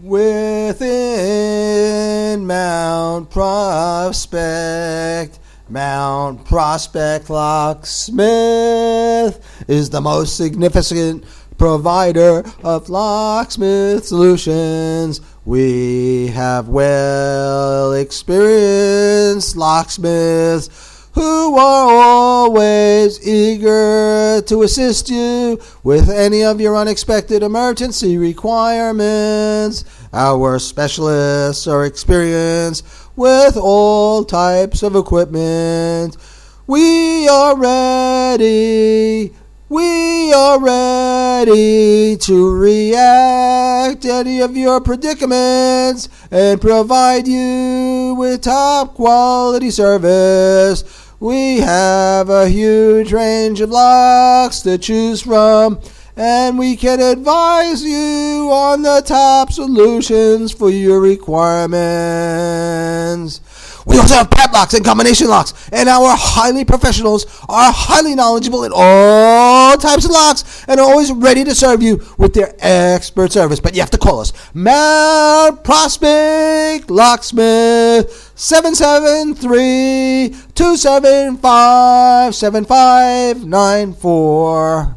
Within Mount Prospect, Locksmith is the most significant provider of locksmith solutions. We have well experienced locksmiths who are always eager to assist you with any of your unexpected emergency requirements. Our specialists are experienced with all types of equipment. We are ready to react to any of your predicaments and provide you with top quality service. We have a huge range of locks to choose from, and we can advise you on the top solutions for your requirements. We also have padlocks and combination locks, and our highly professionals are highly knowledgeable in all types of locks and are always ready to serve you with their expert service. But you have to call us. Mount Prospect Locksmith, 773-275-7594.